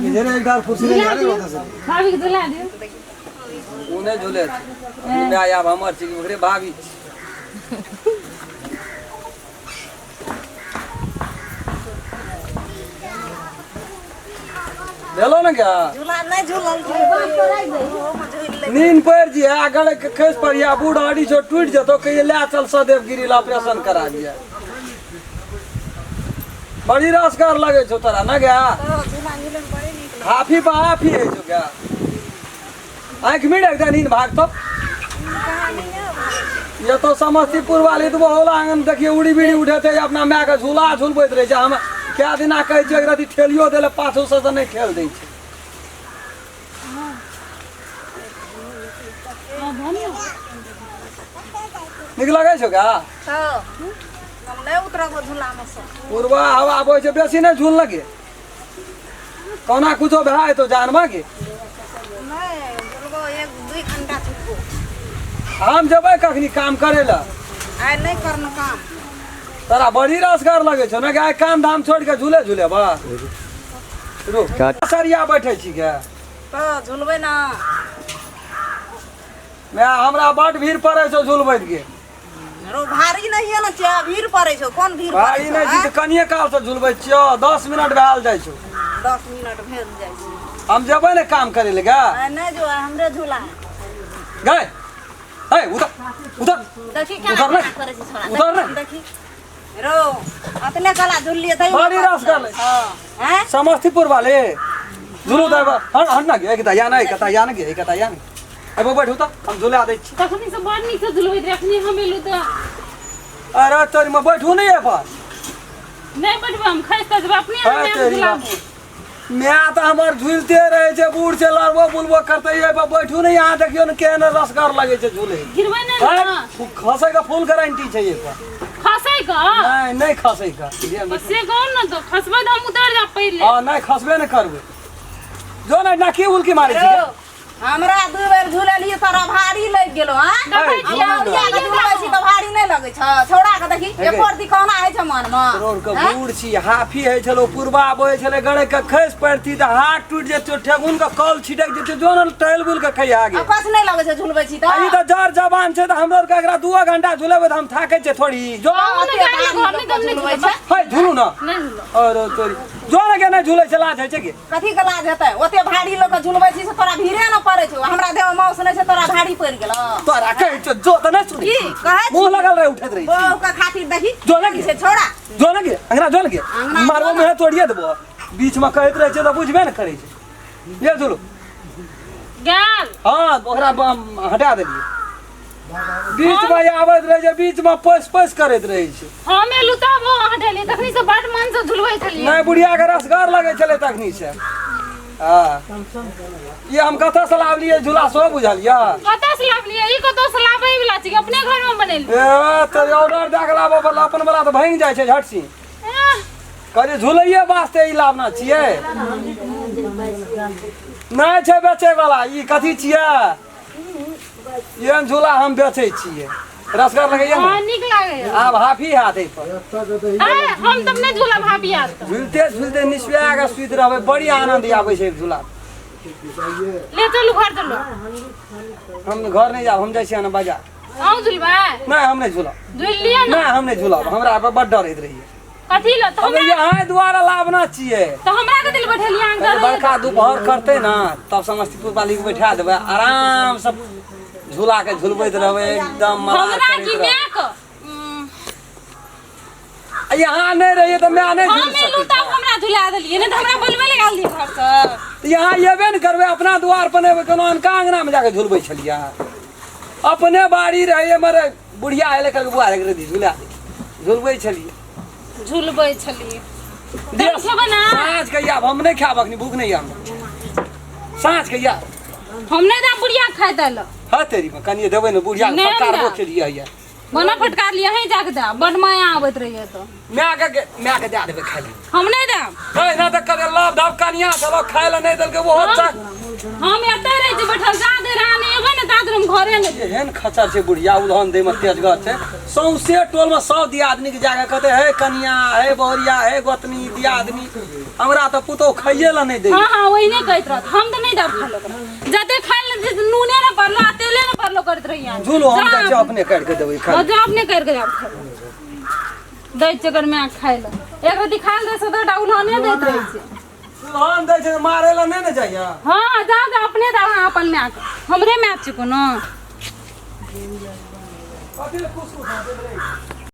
इधर एक बार कुर्सी ले जा रहे हो से भाभी के दुला दियो उन्हें झूले मैं आया हमर छी ओकरे भाभी देलो ना क्या झूला नहीं झूलल नींद पर जी आगड़ के खस पर या बूढ़ाड़ी छो टूट जतो के ले चल सदैव गिरी ला ऑपरेशन करा दिया बड़ी रसकार लगे छो तोरा ना क्या झूला मिलन बड़े नीक हाफी बाफी है जो क्या आंख में देखता नींद भाग तो कहानी है ये तो समस्तीपुर वाली तो बहुत आंगन देखिए उड़ी बीड़ी उठे थे अपना मैं के झूला झूलबैत रहे हम क्या दिन कहे छै एकरा ठेलियो देले 500 से नहीं ठेल दै छै निक लगे छौ क्या हां हम नहीं उतरब झूला में से पूर्वा हवा आबै छै बेसी नहीं झूल लगे कोना कुछो भए तो जानबा के नहीं झूलबो 1-2 घंटा छुटबो हम जबै कखनी काम करे ला आइ नहीं करना काम तोरा बड़ी रसगार लगे छौ ना कि आइ काम धाम छोड़ के झूले झूले बा रुक सरिया बैठे छी के तो झूलबै ना मैं हमरा बड़ भीड़ पड़े छौ झूलबैत के रो भारी नहीं है ना चा भीड़ पड़े छो कौन भीड़ पड़े भाई नहीं जी कनिए काल से झूलबै छियो 10 मिनट भेल जाय छौ 10 मिनट भेल जाय छै हम जेबै ने काम करे ले गा नहीं जो हमरे झूला गए ए उधर उधर देखी उधर क्या नहीं। करे छै छोड़ा उधर नहीं। देखी रो अतने कला झूल लिए दई बड़ी रसगार ले हां हैं समस्तीपुर वाले झूलो देब हन ना गे एक या नहीं कता या नहीं एक कता या नहीं अब बैठू तो हम झूला दै छी तखनी से बड़ नीक से झुलबैत रखनी हम एलु त अरे तोरी में बैठू नहीं है पास नहीं बैठबे हम खैस त जब अपने अरे हम तेरी झुला बात। मैं तो हमार झूलते रहे छे बूढ़ से लड़बो बुलबो करते ये बैठू नहीं यहाँ देखियो न केहन रसगार लगे छे झूले गिरबै नहीं ना खसे का फुल गारंटी छे ये पर खसै का नहीं नहीं खसे का से कौन न तो खसबै त हम उतर जा पहिले हां नहीं खसबे न करबे जो नहीं नाकी उल्की मारे छी रो हमरा 2 बेर झूले लिए तोरा भारी लग गेलो हां झूला झूलै छी त भारी नहीं लगे छ छोड़ा के देखी एको दी कोना आइ छ मन में रोड के बूढ़ छी हाफी है छलो पूर्वा बोए छले गड़े के खस पड़ती त हाथ टूट जेतो ठेगुन का कॉल छिटक जेतो जो न टहल बुल के खै आगे कस नहीं लगे छ झूलबै छी त आई त जर जवान छे त हमरो के एकरा 2 घंटा झूलेबे त हम थाके छे थोड़ी जो हम न गाड़ी घर में दम नहीं झुलबै हाय झूलू ना नहीं झुलो अरे तोरी जो न के नहीं झूले चला छै के कथी के लाज हेतै ओते भारी लोग झूलबै छी से तोरा भीड़े न पड़े छ हमरा देह मौस नहीं छ तोरा भारी पड़ गेल तोरा कहे छो जो त नहीं सुनी की कहे मुंह लगल रहे उठत रही बहु का खातिर देखी जो लगे से छोड़ा जो लगे अंगना जो लगे मारबो में तोड़िए देबो बीच में कहत रहे छे त बुझबे न करे छे ये झूलो गाल हां ओकरा हटा देलिए बीच में आवत रहे छे बीच में पस पस करत रहे छे हम एलु त वो हटेली तखनी से बड़ मन से झुलबै छलिए नहीं बुढ़िया के रसगार लगे छले तखनी से हां ये हम कथा से लाभ लिए झूला सो बुझलिया कतऽ से लाभ लिए ई कतऽ से लाभै वाला छी अपने घर में बनेल ए तो ऑर्डर दे के लाबो वाला अपन वाला तो भांग जाय छे झटसी करे झूलैये वास्ते ई लाभना छिए नहीं छे बेचे वाला ई कथी छिए ये झूला हम बेचे छिए रसगार लगैया हां नीक लागे आब हाफी हाथ है पर हम तब नहीं झूला भाभी यार झूलते झूलते निस्वा के सुत रहबे बड़ी आनंद आबै छे झूला ले चलू घर चलो हम घर नहीं जाब हम जाय छी ना बाजार आउ झुलबै नहीं हम नहीं झूला झुल लिया ना नहीं हम नहीं झूला हमरा पर बड़ डर रही कथी ल तो अब ये आए द्वारा लाभना छिए तो हमरा के दिल बैठलिया अंदर बड़का दोपहर करते ना तब समस्तीपुर वाली के बैठा देबे आराम से झूला के झुलबैत रहबे एकदम मजा हमरा की करैत मैं को यहाँ नहीं रहिए तो मैं नहीं झूल हम एलु सकता तब हमरा झुला देलिए ने त हमरा बोलबे ले गाल दी घर से यहाँ येबे न करबे अपना द्वार पर ने कोनो अनका अंगना में जाके झुलबै छलिया अपने बाड़ी रहे मरे बुढ़िया आले कर बुआ रे झूला झुलबै छलिए झुलबै छलिए दिया खेबै ना साँझ के या हम नहीं खाब अखनी भूख नहीं हम साँझ के या हम नहीं दा बुढ़िया खाय देल हाँ तेरी में कनिए देबे न बुढ़िया नहीं फटकारबो दा। के लिए या बना फटकार लिया है जाके दा बड़ माया आवत रहिए तो मैं के दे देबे खाली हम नहीं दा नहीं ना तक कर लाभ धाव कनिया चलो खाए ला नहीं दल के वो अच्छा हम एते रह जे बैठल जा दे रानी एबे न तात हम घरे न एहन खचर छे बुढ़िया उलहन दे में तेजगर छे सौंसे टोल में 100 दिया आदमी के जाके कहते हे कनिया हे बहुरिया हे गोतनी दिया आदमी हमरा तो पुतो खाइए ला नहीं दे हाँ हाँ वही नहीं कहत रहत हम तो नहीं दब खालो जते खाइ ले नूने ना पड़लो तेले ना पड़लो करत रहिया झूलो हम जाय छै अपने काट के देबै खा जो अपने कर के जाब खाइ दै चकर में खाइ ल एक रति खाइ दे सदा डाउन ने देत रही छै हम दै छै मारे ला नहीं न जाइया हाँ जा जा अपने दवा अपन में हमरे में छ कोनो कथि ले कुछ दे